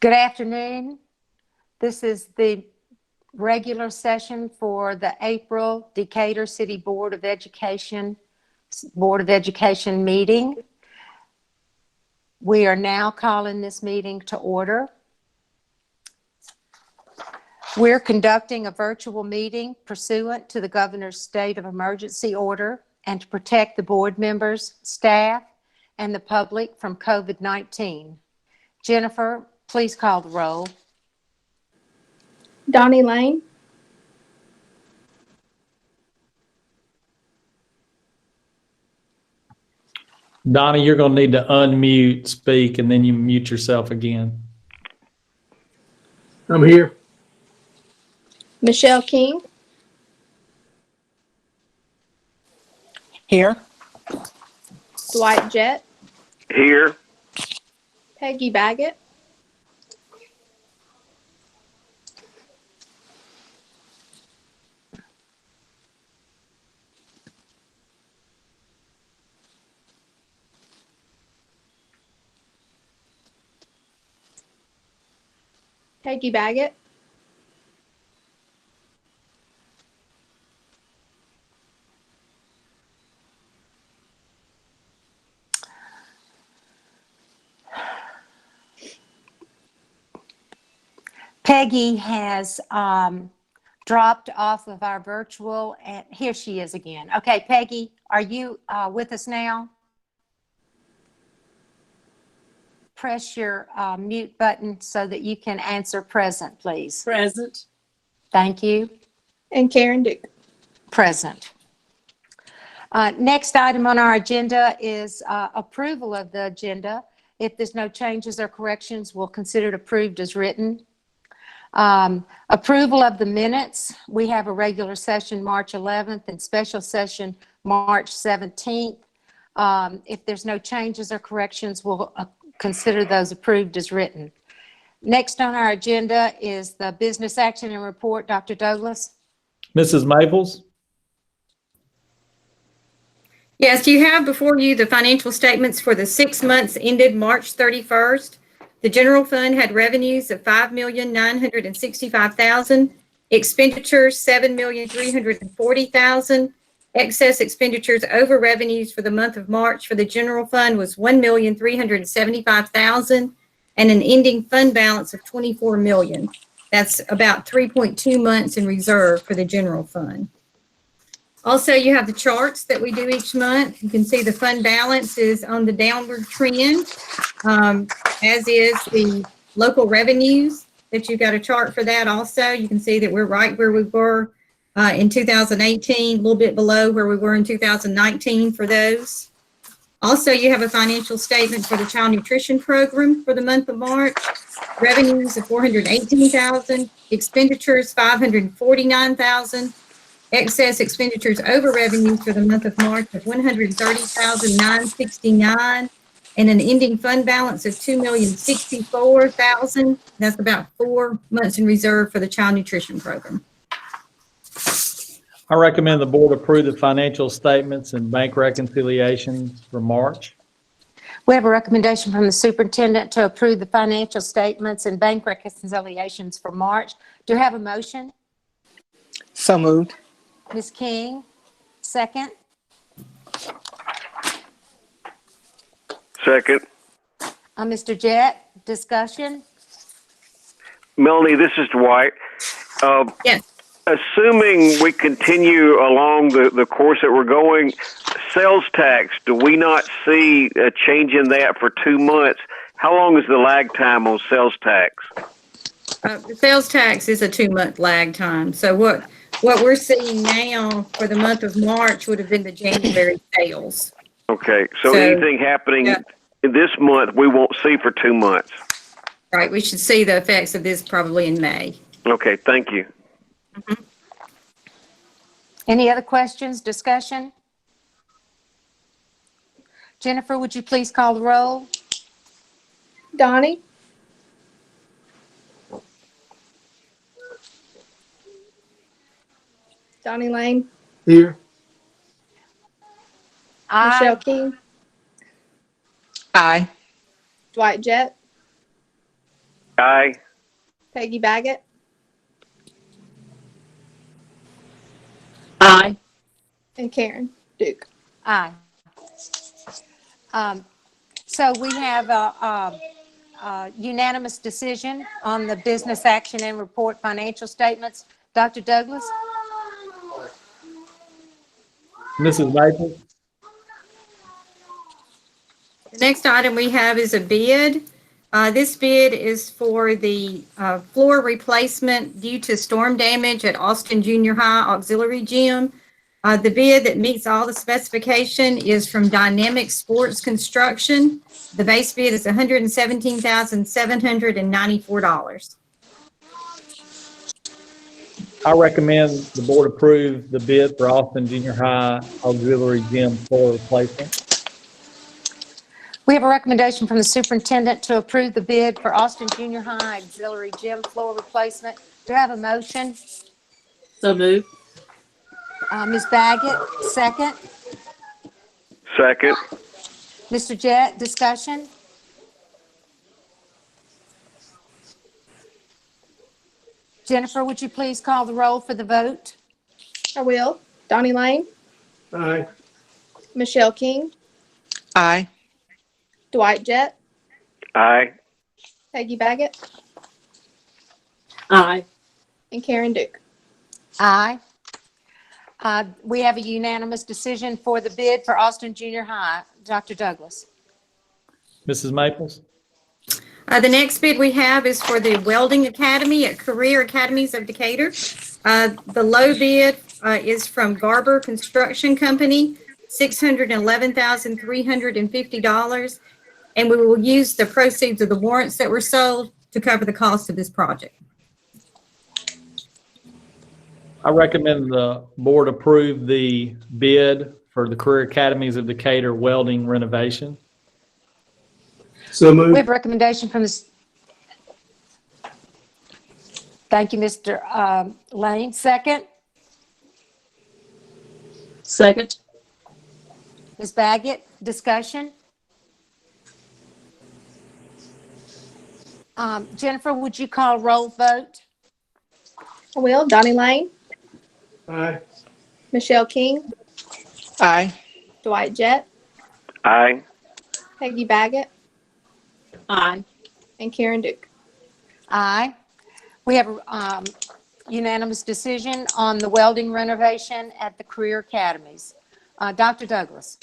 Good afternoon. This is the regular session for the April Decatur City Board of Education meeting. We are now calling this meeting to order. We're conducting a virtual meeting pursuant to the governor's state of emergency order and to protect the board members, staff, and the public from COVID-19. Jennifer, please call the roll. Donnie Lane. Donnie, you're going to need to unmute, speak, and then you mute yourself again. I'm here. Michelle King. Here. Dwight Jett. Here. Peggy Baggett. Peggy Baggett. Peggy has dropped off of our virtual, and here she is again. Okay, Peggy, are you with us now? Press your mute button so that you can answer present, please. Present. Thank you. And Karen Duke. Present. Next item on our agenda is approval of the agenda. If there's no changes or corrections, we'll consider it approved as written. Approval of the minutes. We have a regular session March 11th and special session March 17th. If there's no changes or corrections, we'll consider those approved as written. Next on our agenda is the business action and report. Dr. Douglas. Mrs. Maples? Yes, you have before you the financial statements for the 6 months ended March 31st. The general fund had revenues of $5,965,000, expenditures $7,340,000. Excess expenditures over revenues for the month of March for the general fund was $1,375,000 and an ending fund balance of $24 million. That's about 3.2 months in reserve for the general fund. Also, you have the charts that we do each month. You can see the fund balance is on the downward trend, as is the local revenues that you've got a chart for that also. You can see that we're right where we were in 2018, a little bit below where we were in 2019 for those. Also, you have a financial statement for the child nutrition program for the month of March. Revenues of $418,000, expenditures $549,000, excess expenditures over revenues for the month of March of $130,969, and an ending fund balance of $2,064,000. That's about 4 months in reserve for the child nutrition program. I recommend the board approve the financial statements and bank reconciliations for March. We have a recommendation from the superintendent to approve the financial statements and bank reconciliations for March. Do you have a motion? So moved. Ms. King, second. Second. Mr. Jett, discussion? Melanie, this is Dwight. Yes. Assuming we continue along the course that we're going, sales tax, do we not see a change in that for 2 months? How long is the lag time on sales tax? The sales tax is a 2-month lag time. So what we're seeing now for the month of March would have been the January sales. Okay, so anything happening in this month we won't see for 2 months. Right, we should see the effects of this probably in May. Okay, thank you. Mm-hmm. Any other questions, discussion? Jennifer, would you please call the roll? Donnie. Donnie Lane. Here. Michelle King. Aye. Dwight Jett. Aye. Peggy Baggett, Aye. and Karen Duke. Aye. So we have a unanimous decision on the business action and report financial statements. Dr. Douglas? Mrs. Maples? The next item we have is a bid. This bid is for the floor replacement due to storm damage at Austin Junior High Auxiliary Gym. The bid that meets all the specification is from Dynamic Sports Construction. The base bid is $117,794. I recommend the board approve the bid for Austin Junior High Auxiliary Gym floor replacement. We have a recommendation from the superintendent to approve the bid for Austin Junior High Auxiliary Gym floor replacement. Do I have a motion? So moved. Ms. Baggett, second. Second. Mr. Jett, discussion? Jennifer, would you please call the roll for the vote? I will. Donnie Lane, Aye. Michelle King, Aye. Dwight Jett, Aye. Peggy Baggett, Aye. and Karen Duke. Aye. We have a unanimous decision for the bid for Austin Junior High. Dr. Douglas? Mrs. Maples? The next bid we have is for the Welding Academy at Career Academies of Decatur. The low bid is from Garber Construction Company, $611,350. And we will use the proceeds of the warrants that were sold to cover the cost of this project. I recommend the board approve the bid for the Career Academies of Decatur welding renovation. So We moved. have a recommendation from the, thank you, Mr. Lane. Second, Second. Ms. Baggett, discussion? Jennifer, would you call roll vote? I will. Donnie Lane, Aye. Michelle King, Aye. Dwight Jett, Aye. Peggy Baggett, Aye. and Karen Duke. Aye. We have a unanimous decision on the welding renovation at the Career Academies. Dr. Douglas?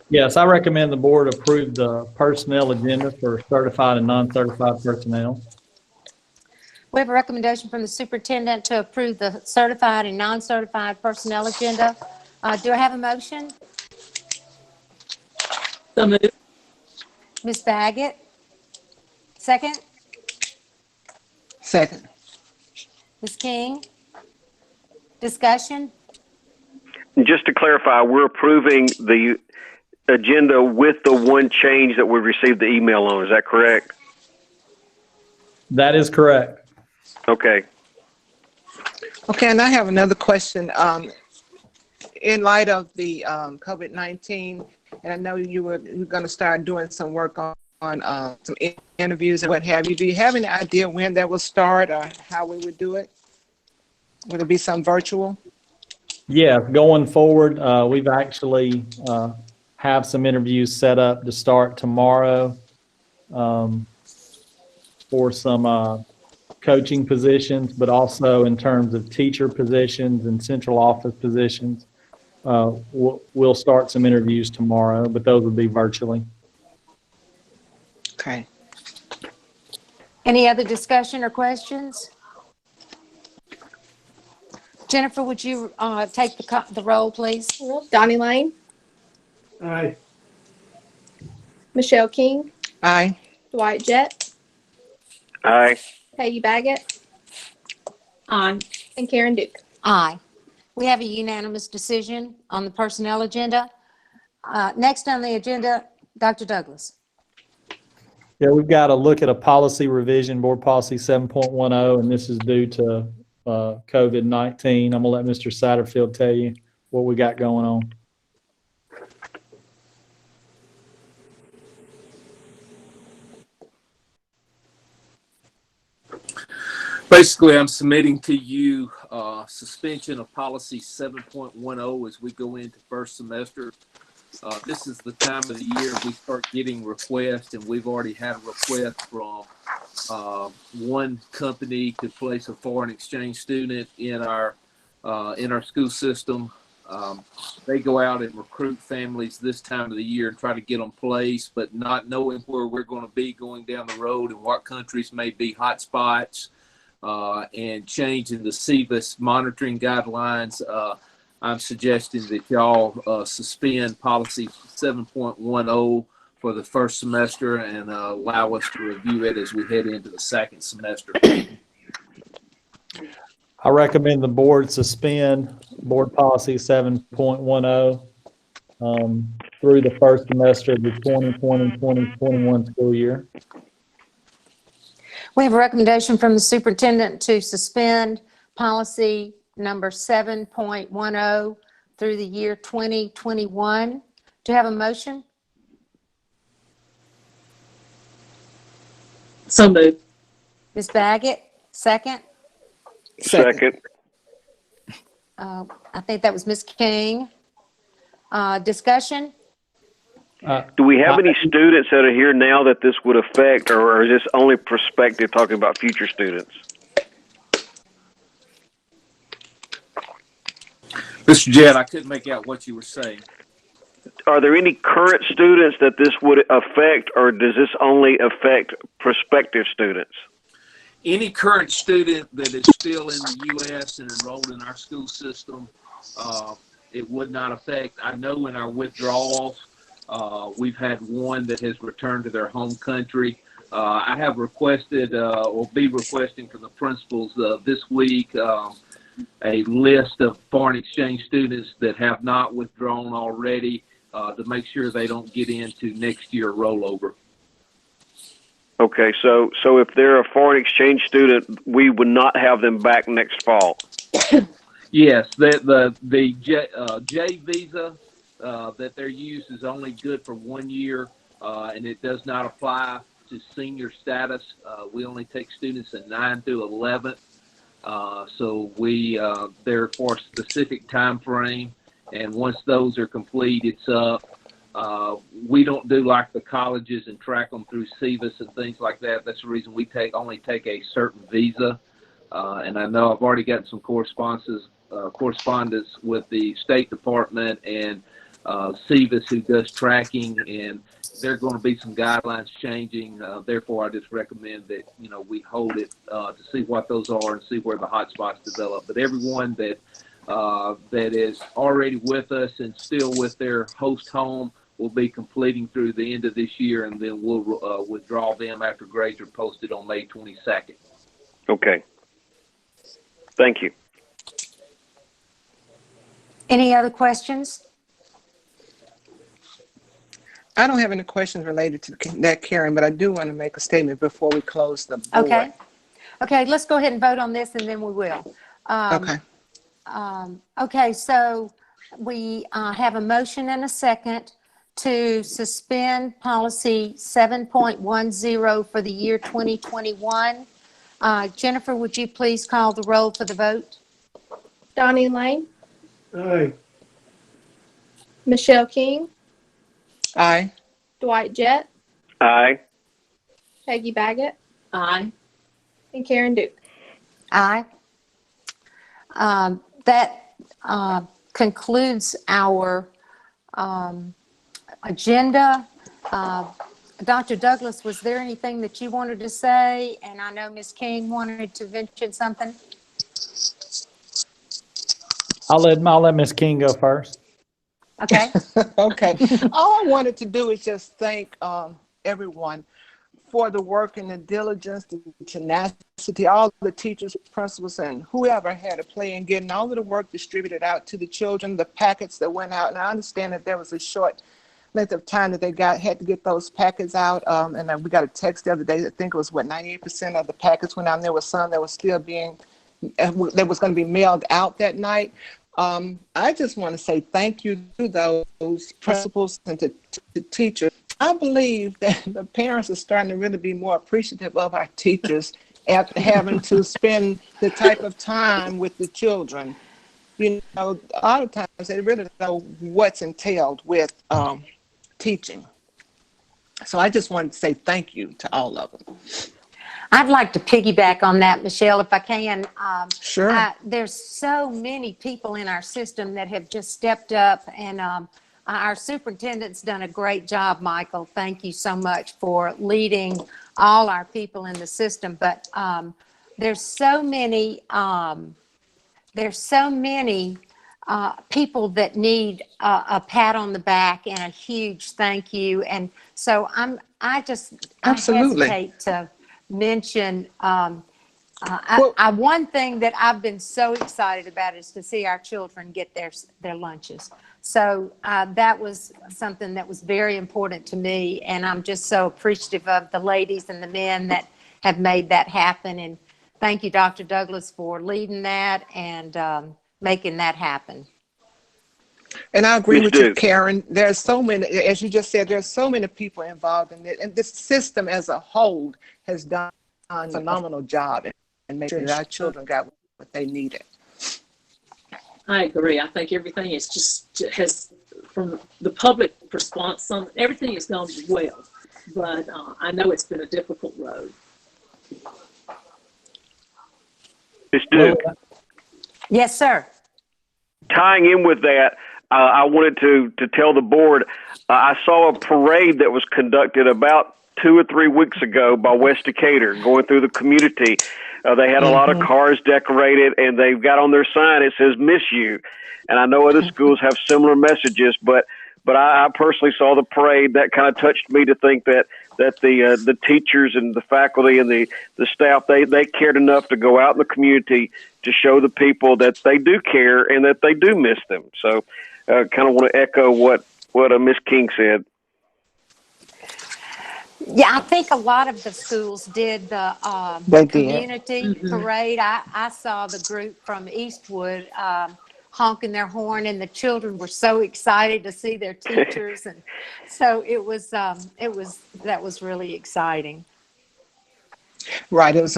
Yes, I recommend the board approve the personnel agenda for certified and non-certified personnel. We have a recommendation from the superintendent to approve the certified and non-certified personnel agenda. Do I have a motion? So moved. Ms. Baggett? Second? Second. Ms. King? Discussion? Just to clarify, we're approving the agenda with the one change that we received the email on. Is that correct? That is correct. Okay. Okay, and I have another question. In light of the COVID-19, and I know you're going to start doing some work on some interviews and what have you. Do you have any idea when that will start or how we would do it? Would it be some virtual? Yeah, going forward, we've actually have some interviews set up to start tomorrow for some coaching positions, but also in terms of teacher positions and central office positions. We'll start some interviews tomorrow, but those will be virtually. Okay. Any other discussion or questions? Jennifer, would you take the roll, please? I will. Donnie Lane, Aye. Michelle King, Aye. Dwight Jett, Aye. Peggy Baggett, Aye. and Karen Duke. Aye. We have a unanimous decision on the personnel agenda. Next on the agenda, Dr. Douglas. Yeah, we've got to look at a policy revision, Board Policy 7.10, and this is due to COVID-19. I'm going to let Mr. Satterfield tell you what we got going on. Basically, I'm submitting to you suspension of policy 7.10 as we go into first semester. This is the time of the year we start getting requests, and we've already had a request from one company to place a foreign exchange student in our school system. They go out and recruit families this time of the year and try to get them placed, but not knowing where we're going to be going down the road and what countries may be hot spots. And changing the CVIS monitoring guidelines, I'm suggesting that y'all suspend policy 7.10 for the first semester and allow us to review it as we head into the second semester. I recommend the board suspend board policy 7.10 through the first semester of the 2020-2021 school year. We have a recommendation from the superintendent to suspend policy number 7.10 through the year 2021. Do you have a motion? So moved. Ms. Baggett, second. Second. I think that was Ms. King. Discussion? Do we have any students that are here now that this would affect, or is this only prospective, talking about future students? Mr. Jett, I couldn't make out what you were saying. Are there any current students that this would affect, or does this only affect prospective students? Any current student that is still in the U.S. and enrolled in our school system, it would not affect. I know in our withdrawals, we've had one that has returned to their home country. I have requested, or be requesting from the principals this week, a list of foreign exchange students that have not withdrawn already to make sure they don't get into next year rollover. Okay, so if they're a foreign exchange student, we would not have them back next fall. Yes, the J visa that they're used is only good for 1 year, and it does not apply to senior status. We only take students in 9 through 11th, so they're for a specific time frame, and once those are complete, it's up. We don't do like the colleges and track them through CVIS and things like that. That's the reason we only take a certain visa. And I know I've already gotten some correspondence with the State Department and CVIS, who does tracking, and there are going to be some guidelines changing. Therefore, I just recommend that we hold it to see what those are and see where the hot spots develop. But everyone that is already with us and still with their host home will be completing through the end of this year, and then we'll withdraw them after grades are posted on May 22nd. Okay. Thank you. Any other questions? I don't have any questions related to that, Karen, but I do want to make a statement before we close the board. Okay. Okay, let's go ahead and vote on this, and then we will. Okay. Okay, so we have a motion and a second to suspend policy 7.10 for the year 2021. Jennifer, would you please call the roll for the vote? Donnie Lane, Aye. Michelle King, Aye. Dwight Jett, Aye. Peggy Baggett, Aye. and Karen Duke. Aye. That concludes our agenda. Dr. Douglas, was there anything that you wanted to say? And I know Ms. King wanted to mention something. I'll let Ms. King go first. Okay. Okay. All I wanted to do is just thank everyone for the work and the diligence, the tenacity, all the teachers, principals, and whoever had a play in getting all of the work distributed out to the children, the packets that went out. And I understand that there was a short length of time that they had to get those packets out. And then we got a text the other day, I think it was 98% of the packets went out, and there was some that was still that was going to be mailed out that night. I just want to say thank you to those principals and to teachers. I believe that the parents are starting to really be more appreciative of our teachers after having to spend the type of time with the children. You know, a lot of times they really don't know what's entailed with teaching. So I just wanted to say thank you to all of them. I'd like to piggyback on that, Michelle, if I can. Sure. There's so many people in our system that have just stepped up, and our superintendent's done a great job, Michael. Thank you so much for leading all our people in the system. But there's so many people that need a pat on the back and a huge thank you. And so I Absolutely. hesitate to mention, Well- one thing that I've been so excited about is to see our children get their lunches. So that was something that was very important to me, and I'm just so appreciative of the ladies and the men that have made that happen. And thank you, Dr. Douglas, for leading that and making that happen. And I agree Yes, with you, Duke. Karen. There's so many, as you just said, there's so many people involved in it. And this system as a whole has done a phenomenal job in making sure that our children got what they needed. I agree. I think everything is has, from the public response, everything has gone well. But I know it's been a difficult road. Ms. Duke, Yes, sir. tying in with that, I wanted to tell the board, I saw a parade that was conducted about 2 or 3 weeks ago by West Decatur, going through the community. They had a lot of cars decorated, and they've got on their sign, it says, "Miss you." And I know other schools have similar messages, but I personally saw the parade. That kind of touched me to think that the teachers and the faculty and the staff, they cared enough to go out in the community to show the people that they do care and that they do miss them. So kind of want to echo what Miss King said. Yeah, I think a lot of the schools did the They did. community parade. I saw the group from Eastwood honking their horn, and the children were so excited to see their teachers, and so that was really exciting. Right. It was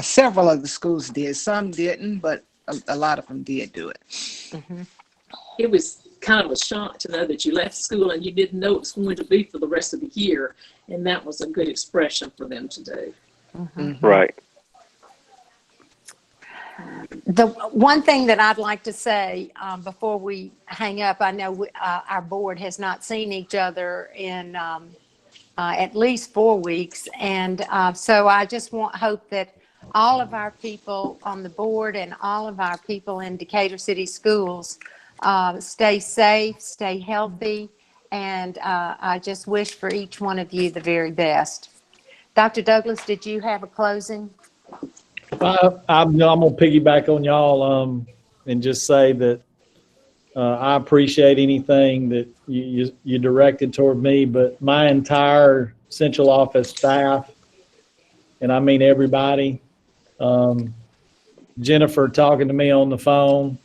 several of the schools did. Some didn't, but a lot of them did do it. It was kind of a shock to know that you left school and you didn't know it was going to be for the rest of the year. And that was a good expression for them to do. Right. The one thing that I'd like to say before we hang up, I know our board has not seen each other in at least 4 weeks. And so I just hope that all of our people on the board and all of our people in Decatur City Schools stay safe, stay healthy, and I just wish for each one of you the very best. Dr. Douglas, did you have a closing? I'm gonna piggyback on y'all and just say that I appreciate anything that you directed toward me, but my entire central office staff, and I mean everybody, Jennifer talking to me on the phone,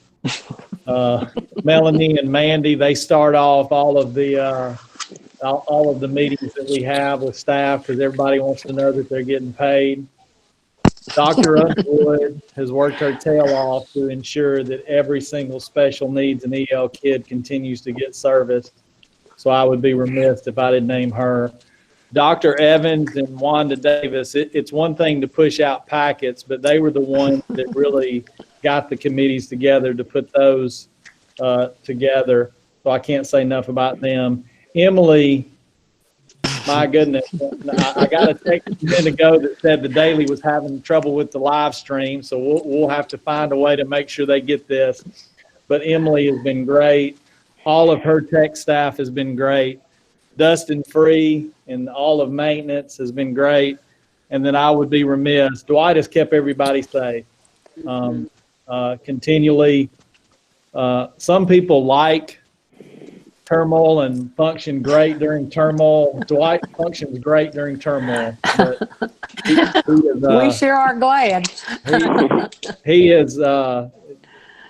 Melanie and Mandy, they start off all of the meetings that we have with staff because everybody wants to know that they're getting paid. Dr. Underwood has worked her tail off to ensure that every single special needs and EL kid continues to get service. So I would be remiss if I didn't name her. Dr. Evans and Wanda Davis, it's one thing to push out packets, but they were the ones that really got the committees together to put those together. So I can't say enough about them. Emily, my goodness, I got a text a minute ago that said the Daily was having trouble with the live stream, so we'll have to find a way to make sure they get this. But Emily has been great. All of her tech staff has been great. Dustin Free and all of maintenance has been great. And then I would be remiss. Dwight has kept everybody safe continually. Some people like turmoil and function great during turmoil. Dwight functions great during turmoil. But he is, We sure are glad. he is.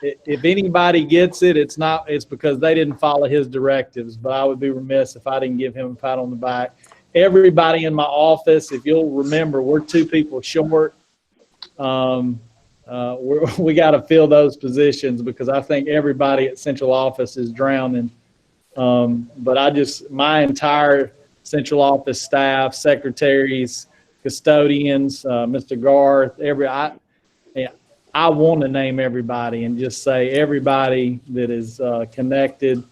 If anybody gets it, it's because they didn't follow his directives. But I would be remiss if I didn't give him a pat on the back. everybody in my office, if you'll remember, we're 2 people short. We got to fill those positions because I think everybody at central office is drowning. But my entire central office staff, secretaries, custodians, Mr. Garth, I want to name everybody and just say everybody that is connected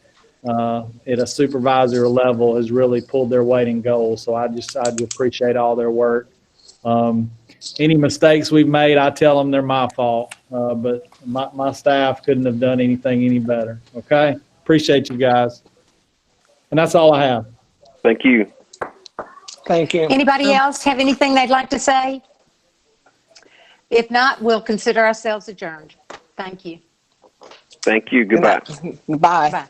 at a supervisor level has really pulled their weight in gold. So I appreciate all their work. Any mistakes we've made, I tell them they're my fault. But my staff couldn't have done anything any better. Okay? Appreciate you guys. And that's all I have. Thank you. Thank you. Anybody else have anything they'd like to say? If not, we'll consider ourselves adjourned. Thank you. Thank you. Goodbye. Bye. Bye.